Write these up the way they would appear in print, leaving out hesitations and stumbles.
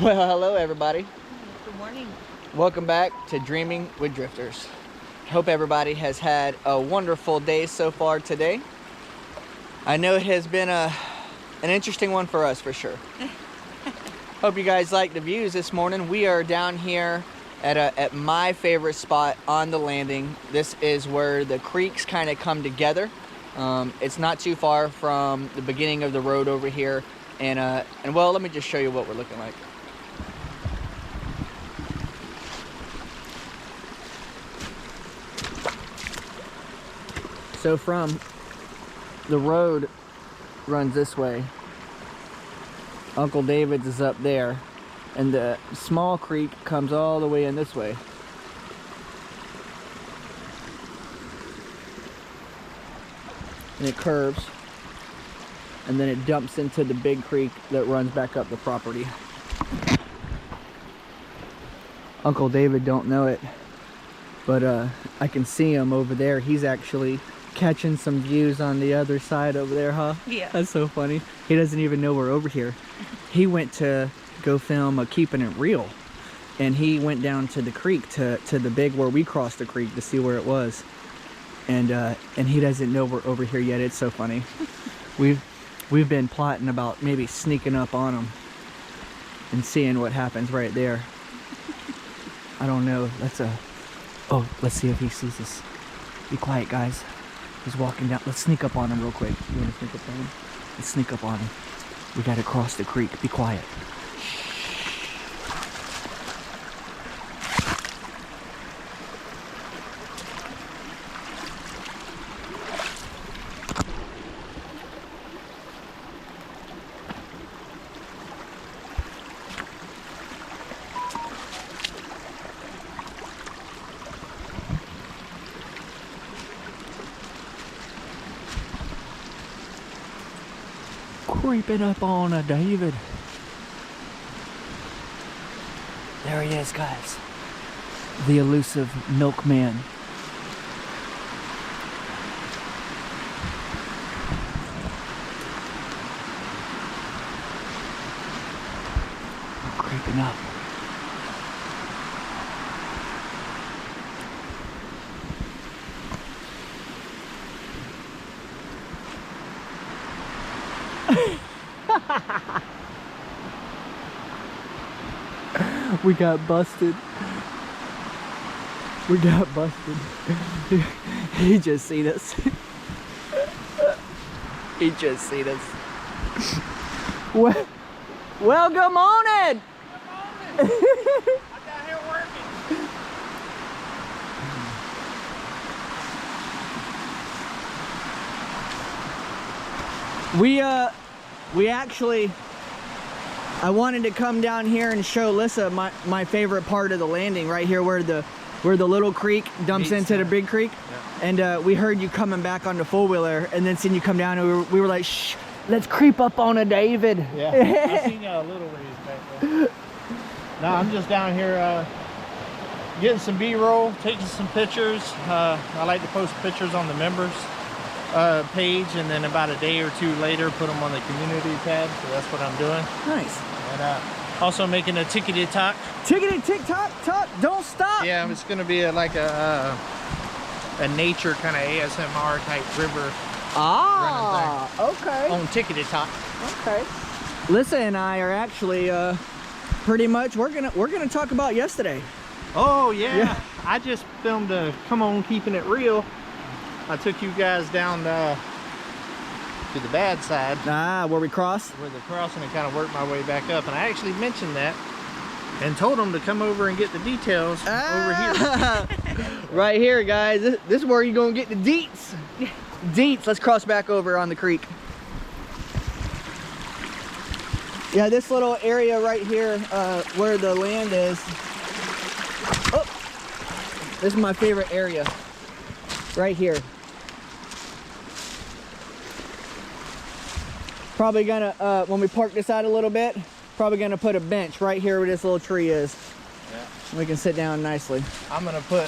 Well, hello everybody. Good morning. Welcome back to Dreaming with Drifters. Hope everybody has had a wonderful day so far today. I know it has been an interesting one for us for sure. Hope you guys like the views this morning. We are down here at my favorite spot on the landing. This is where the creeks kind of come together. It's not too far from the beginning of the road over here. And well, let me just show you what we're looking like. So from the road runs this way. Uncle David's is up there, and the small creek comes all the way in this way. And it curves, and then it dumps into the big creek that runs back up the property. Uncle David don't know it, but I can see him over there. He's actually catching some views on the other side over there, huh? Yeah. That's so funny. He doesn't even know we're over here. He went to go film a Keeping It Real, and he went down to the creek, to the big where we crossed the creek to see where it was. And he doesn't know we're over here yet. It's so funny. We've been plotting about maybe sneaking up on him and seeing what happens right there. I don't know. Oh, let's see if he sees us. Be quiet, guys. He's walking down. Let's sneak up on him real quick. You want to sneak up on him? Let's sneak up on him. We gotta cross the creek. Be quiet. Creeping up on a David. There he is, guys. The elusive milkman. We're creeping up. We got busted. We got busted. He just seen us. He just seen us. Well, good morning. Good morning. I'm down here working. We actually, I wanted to come down here and show Lissa my favorite part of the landing, right here where the little creek dumps into the big creek. Yeah. And we heard you coming back on the four-wheeler, and then seen you come down, and we were like, shh, let's creep up on a David. Yeah, I seen you a little ways back there. No, I'm just down here getting some B-roll, taking some pictures. I like to post pictures on the members page, and then about a day or two later put them on the community tab. So that's what I'm doing. Nice. And also making a tickety talk. Tickety tick tock tock, don't stop. Yeah, it's gonna be like a nature kind of ASMR type river. Ah, okay. On tickety talk. Okay. Lissa and I are actually pretty much we're gonna talk about yesterday. Oh yeah. I just filmed a Come On Keeping It Real. I took you guys down to the bad side. Ah, where we crossed? Where the crossing, and kind of worked my way back up. And I actually mentioned that and told them to come over and get the details over here. Right here, guys. This is where you're going to get the deets. Deets. Let's cross back over on the creek. Yeah, this little area right here where the land is. Oh, this is my favorite area. Right here. Probably gonna, when we park this out a little bit, probably gonna put a bench right here where this little tree is. Yeah. We can sit down nicely. I'm gonna put,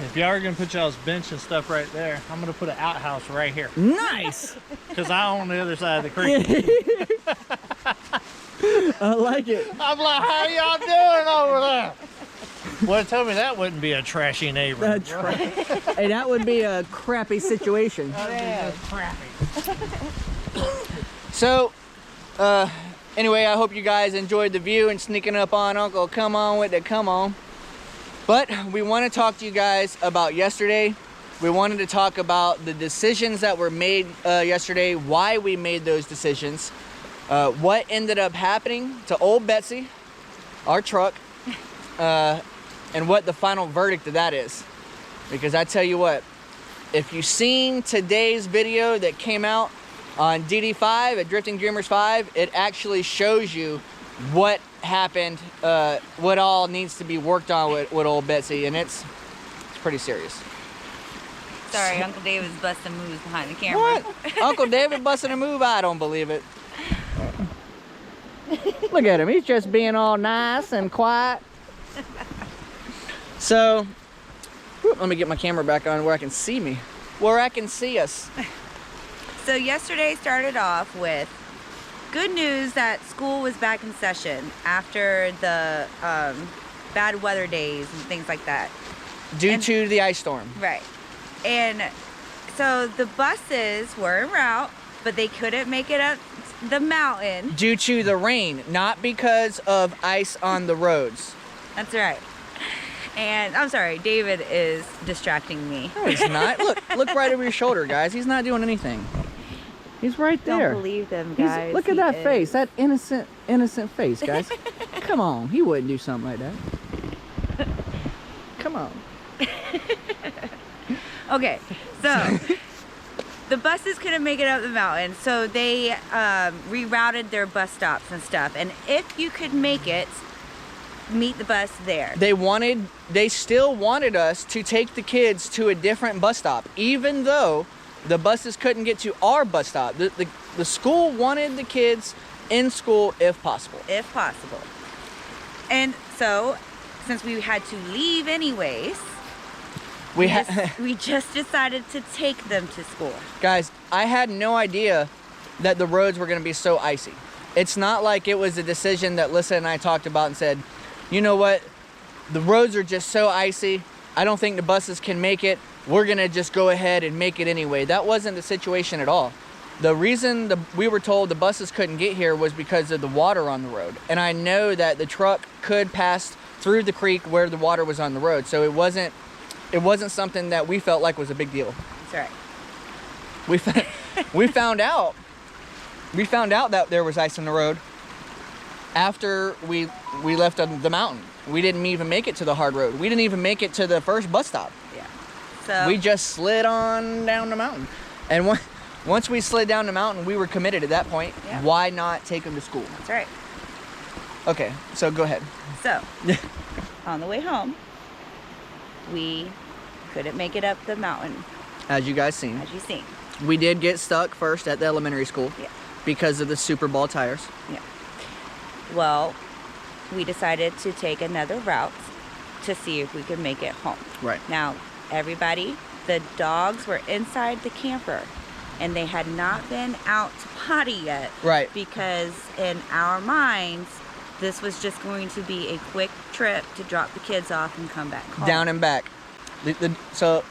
if y'all are gonna put y'all's bench and stuff right there, I'm gonna put an outhouse right here. Nice! Because I own the other side of the creek. I like it. I'm like, how y'all doing over there? Well, tell me that wouldn't be a trashy neighbor. Hey, that would be a crappy situation. That would be crappy. So, anyway, I hope you guys enjoyed the view and sneaking up on Uncle Come On with the Come On. But we want to talk to you guys about yesterday. We wanted to talk about the decisions that were made yesterday, why we made those decisions, what ended up happening to old Betsy, our truck, and what the final verdict of that is. Because I tell you what, if you've seen today's video that came out on DD5 at Drifting Dreamers 5, it actually shows you what happened, what all needs to be worked on with old Betsy, and it's pretty serious. Sorry, Uncle David's busting moves behind the camera. What? Uncle David busting a move? I don't believe it. Look at him. He's just being all nice and quiet. So, let me get my camera back on where I can see me. Where I can see us. So yesterday started off with good news that school was back in session after the bad weather days and things like that. Due to the ice storm. Right. And so the buses were en route, but they couldn't make it up the mountain. Due to the rain, not because of ice on the roads. That's right. And I'm sorry, David is distracting me. No, he's not. Look right over your shoulder, guys. He's not doing anything. He's right there. Don't believe them, guys. Look at that face, that innocent face, guys. Come on, he wouldn't do something like that. Come on. Okay, so the buses couldn't make it up the mountain, so they rerouted their bus stops and stuff. And if you could make it, meet the bus there. They still wanted us to take the kids to a different bus stop, even though the buses couldn't get to our bus stop. The school wanted the kids in school if possible. If possible. And so, since we had to leave anyways, we just decided to take them to school. Guys, I had no idea that the roads were going to be so icy. It's not like it was a decision that Lissa and I talked about and said, you know what, the roads are just so icy, I don't think the buses can make it, we're going to just go ahead and make it anyway. That wasn't the situation at all. The reason we were told the buses couldn't get here was because of the water on the road. And I know that the truck could pass through the creek where the water was on the road, so it wasn't something that we felt like was a big deal. That's right. We found out that there was ice on the road after we left the mountain. We didn't even make it to the hard road. We didn't even make it to the first bus stop. Yeah. So we just slid on down the mountain. And once we slid down the mountain, we were committed at that point. Yeah. Why not take them to school? That's right. Okay, so go ahead. So, on the way home, we couldn't make it up the mountain. As you guys seen. As you seen. We did get stuck first at the elementary school. Yeah. Because of the Super Ball tires. Yeah. Well, we decided to take another route to see if we could make it home. Right. Now, everybody, the dogs were inside the camper and they had not been out to potty yet. Right. Because in our minds, this was just going to be a quick trip to drop the kids off and come back home. Down and back. So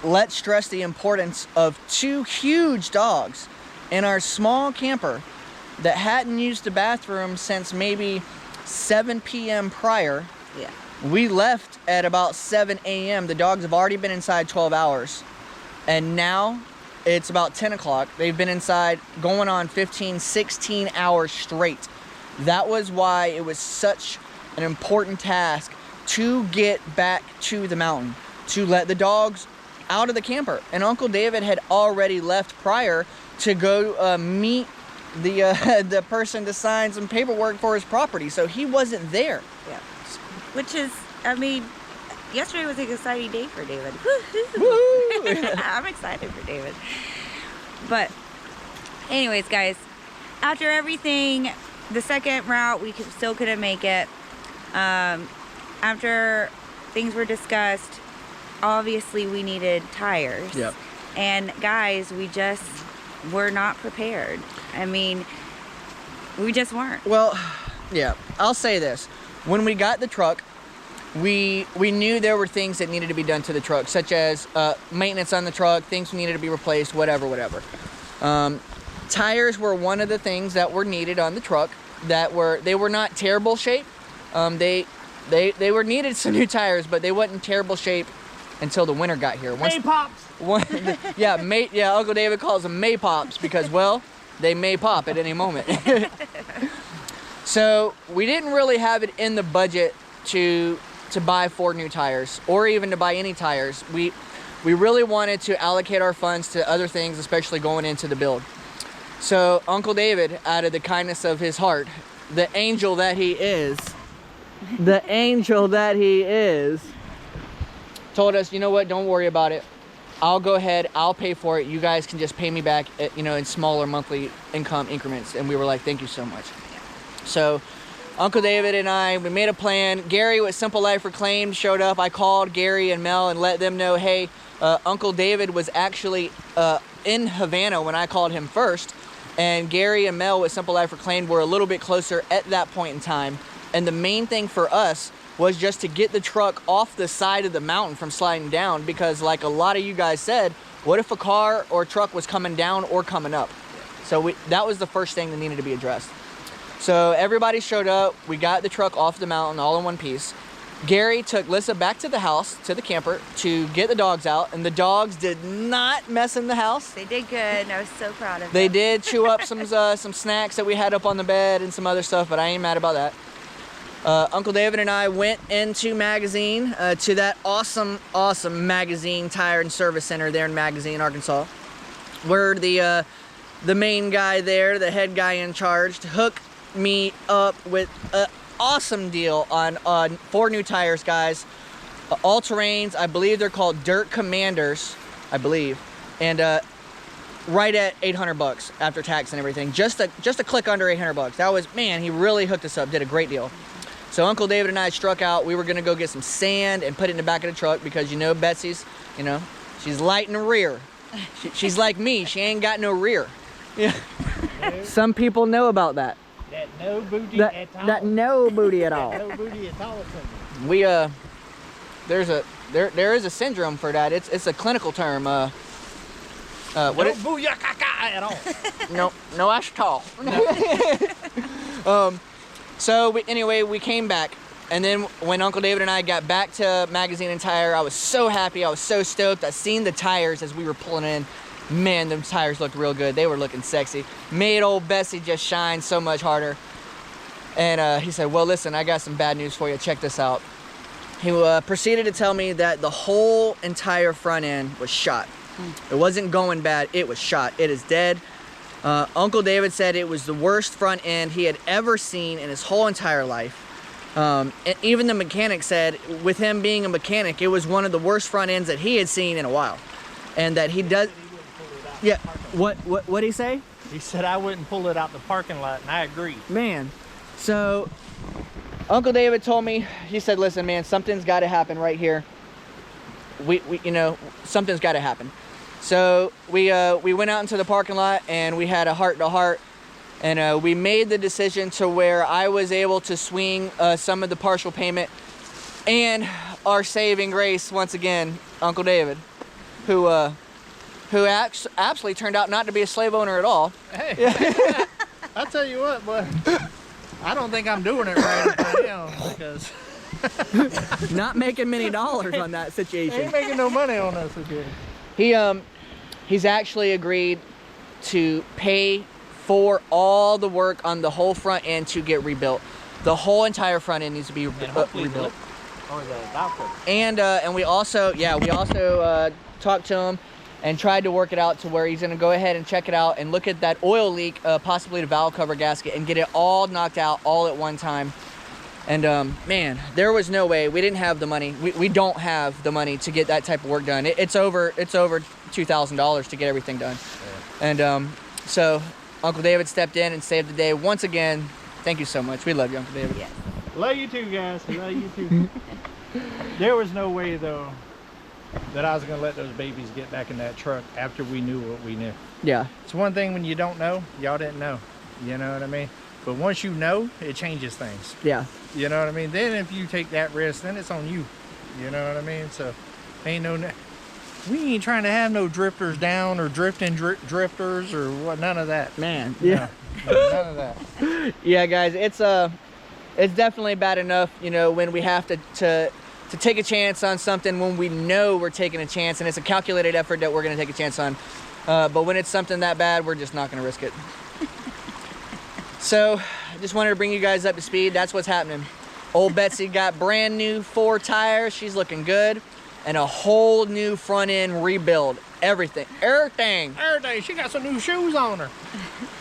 let's stress the importance of 2 huge dogs in our small camper that hadn't used the bathroom since maybe 7 p.m. prior. Yeah. We left at about 7 a.m. The dogs have already been inside 12 hours. And now it's about 10 o'clock. They've been inside going on 15, 16 hours straight. That was why it was such an important task to get back to the mountain, to let the dogs out of the camper. And Uncle David had already left prior to go meet the person to sign some paperwork for his property, so he wasn't there. Yeah. Which is, I mean, yesterday was an exciting day for David. Woo! I'm excited for David. But anyways, guys, after everything, the second route, we still couldn't make it. After things were discussed, obviously we needed tires. Yep. And guys, we just were not prepared. I mean, We just weren't. Well, yeah, I'll say this. When we got the truck, we knew there were things that needed to be done to the truck, such as maintenance on the truck, things needed to be replaced, whatever. Tires were one of the things that were needed on the truck. They were not terrible shape. They were needed some new tires, but they weren't in terrible shape until the winter got here. May pops. Yeah, Uncle David calls them May pops because, well, they may pop at any moment. So we didn't really have it in the budget to buy 4 new tires or even to buy any tires. We really wanted to allocate our funds to other things, especially going into the build. So Uncle David, out of the kindness of his heart, the angel that he is, told us, you know what, don't worry about it. I'll go ahead, I'll pay for it. You guys can just pay me back, in smaller monthly income increments. And we were like, thank you so much. So Uncle David and I, we made a plan. Gary with Simple Life Reclaimed showed up. I called Gary and Mel and let them know, hey, Uncle David was actually in Havana when I called him first. And Gary and Mel with Simple Life Reclaimed were a little bit closer at that point in time. And the main thing for us was just to get the truck off the side of the mountain from sliding down, because like a lot of you guys said, what if a car or truck was coming down or coming up? So that was the first thing that needed to be addressed. So everybody showed up. We got the truck off the mountain all in one piece. Gary took Lissa back to the house, to the camper, to get the dogs out, and the dogs did not mess in the house. They did good, and I was so proud of them. They did chew up some snacks that we had up on the bed and some other stuff, but I ain't mad about that. Uncle David and I went into Magazine, to that awesome Magazine Tire and Service Center there in Magazine, Arkansas, where the main guy there, the head guy in charge, hooked me up with an awesome deal on 4 new tires, guys. All-terrains, I believe they're called Dirt Commanders, I believe, and right at $800 after tax and everything. Just a click under $800. That was, man, he really hooked us up, did a great deal. So Uncle David and I struck out. We were gonna go get some sand and put it in the back of the truck because Betsy's, she's light in the rear. She's like me, she ain't got no rear. Yeah. Some people know about that. That no booty at all. That no booty at all. No booty at all. We there is a syndrome for that. It's a clinical term. No booyakaka at all. No ashtall. So anyway, we came back, and then when Uncle David and I got back to Magazine and Tire, I was so happy. I was so stoked. I seen the tires as we were pulling in. Man, them tires looked real good. They were looking sexy. Made old Bessie just shine so much harder. And he said, well, listen, I got some bad news for you. Check this out. He proceeded to tell me that the whole entire front end was shot. It wasn't going bad. It was shot. It is dead. Uncle David said it was the worst front end he had ever seen in his whole entire life. And even the mechanic said, with him being a mechanic, it was one of the worst front ends that he had seen in a while. And that he does... Yeah, what did he say? He said I wouldn't pull it out the parking lot, and I agree. Man, so Uncle David told me, he said, listen, man, something's got to happen right here. Something's got to happen. So we went out into the parking lot and we had a heart-to-heart, and we made the decision to where I was able to swing some of the partial payment and our saving grace once again, Uncle David, who absolutely turned out not to be a slave owner at all. Hey, yeah. I'll tell you what, boy, I don't think I'm doing it right now because not making many dollars on that situation. Ain't making no money on that situation. He's actually agreed to pay for all the work on the whole front end to get rebuilt. The whole entire front end needs to be rebuilt. Or the balcony. And we also talked to him and tried to work it out to where he's going to go ahead and check it out and look at that oil leak, possibly the valve cover gasket, and get it all knocked out all at one time. And man, there was no way. We didn't have the money. We don't have the money to get that type of work done. It's over $2,000 to get everything done. Yeah. And so Uncle David stepped in and saved the day once again. Thank you so much. We love you, Uncle David. Yes. Love you too, guys. Love you too. There was no way though that I was gonna let those babies get back in that truck after we knew what we knew. Yeah. It's one thing when you don't know. Y'all didn't know. You know what I mean? But once you know, it changes things. Yeah. You know what I mean? Then if you take that risk, then it's on you. You know what I mean? So ain't no, we ain't trying to have no drifters down or drifting drifters or what, none of that. Man, yeah. No, none of that. Yeah, guys, it's definitely bad enough, you know, when we have to take a chance on something when we know we're taking a chance and it's a calculated effort that we're going to take a chance on. But when it's something that bad, we're just not going to risk it. So I just wanted to bring you guys up to speed. That's what's happening. Old Betsy got brand new 4 tires. She's looking good. And a whole new front end rebuild. Everything. She got some new shoes on her.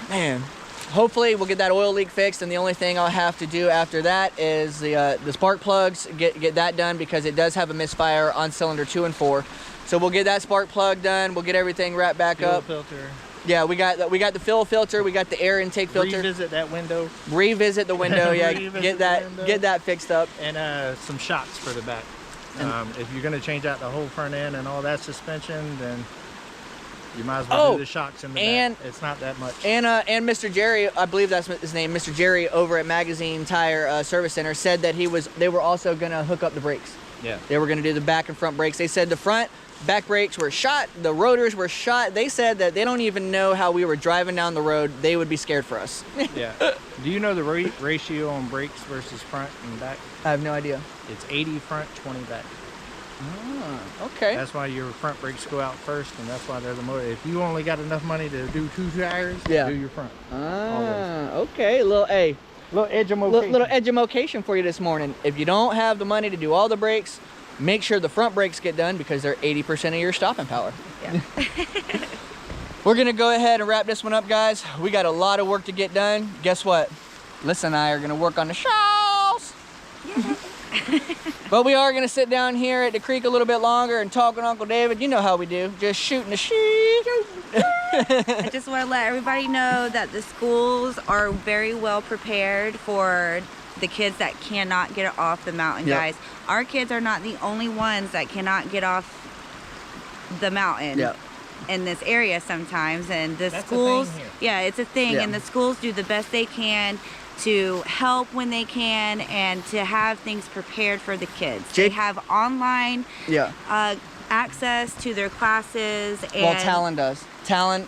Man, hopefully we'll get that oil leak fixed, and the only thing I'll have to do after that is the spark plugs, get that done, because it does have a misfire on cylinder 2 and 4. So we'll get that spark plug done. We'll get everything wrapped back up. Filter. Yeah, we got the fill filter, we got the air intake filter. Revisit that window. Revisit the window, yeah. Get that fixed up. And some shocks for the back. If you're gonna change out the whole front end and all that suspension, then you might as well do the shocks in the back. It's not that much. And Mr. Jerry, I believe that's his name, Mr. Jerry over at Magazine Tire Service Center, said that they were also gonna hook up the brakes. Yeah. They were gonna do the back and front brakes. They said the front back brakes were shot, the rotors were shot. They said that they don't even know how we were driving down the road. They would be scared for us. Yeah. Do you know the ratio on brakes versus front and back? I have no idea. It's 80 front, 20 back. Ah, okay. That's why your front brakes go out first, and that's why they're the most. If you only got enough money to do 2 tires, do your front. Ah, okay. Little edumocation for you this morning. If you don't have the money to do all the brakes, make sure the front brakes get done, because they're 80% of your stopping power. Yeah. We're gonna go ahead and wrap this one up, guys. We got a lot of work to get done. Guess what? Lisa and I are gonna work on the shows. Yeah. But we are gonna sit down here at the creek a little bit longer and talk with Uncle David. You know how we do, just shooting the shit. I just want to let everybody know that the schools are very well prepared for the kids that cannot get off the mountain, guys. Our kids are not the only ones that cannot get off the mountain in this area sometimes, and the schools, it's a thing, and the schools do the best they can to help when they can and to have things prepared for the kids. They have online access to their classes. And well, Talon does. Talon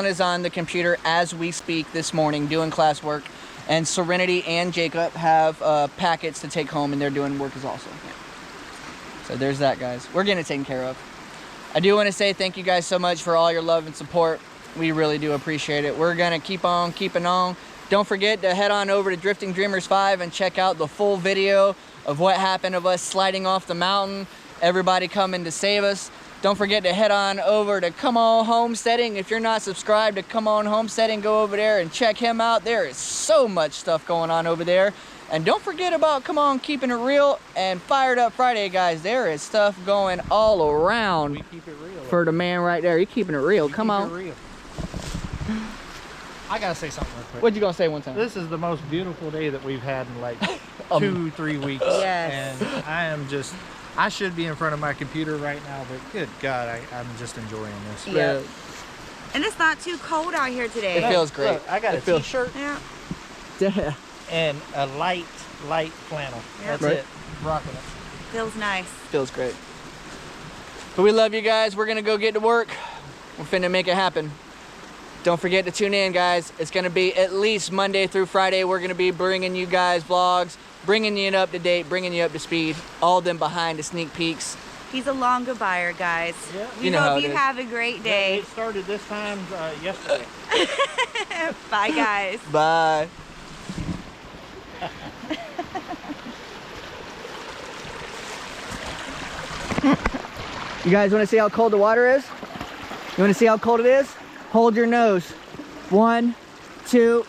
is on the computer as we speak this morning doing classwork, and Serenity and Jacob have packets to take home, and they're doing work as also. So there's that, guys. We're getting it taken care of. I do want to say thank you guys so much for all your love and support. We really do appreciate it. We're gonna keep on keeping on. Don't forget to head on over to Drifting Dreamers 5 and check out the full video of what happened of us sliding off the mountain, everybody coming to save us. Don't forget to head on over to Come On Homesteading. If you're not subscribed to Come On Homesteading, go over there and check him out. There is so much stuff going on over there. And don't forget about Come On Keeping It Real and Fired Up Friday, guys. There is stuff going all around. We keep it real. For the man right there. You're keeping it real. Come on. Real. I gotta say something real quick. What you gonna say one time? This is the most beautiful day that we've had in like 2-3 weeks. Yes. And I should be in front of my computer right now, but good God, I'm just enjoying this. Yeah. And it's not too cold out here today. It feels great. Look, I got a t-shirt Yeah. and a light flannel. Yep. That's it. Rocking it. Feels nice. Feels great. But we love you guys. We're gonna go get to work. We're finna make it happen. Don't forget to tune in, guys. It's gonna be at least Monday through Friday. We're gonna be bringing you guys vlogs, bringing you up to date, bringing you up to speed, all them behind the sneak peeks. He's a long goodbyer, guys. Yeah. We hope you have a great day. It started this time yesterday. Bye, guys. Bye. You guys wanna see how cold the water is? You wanna see how cold it is? Hold your nose. 1, 2,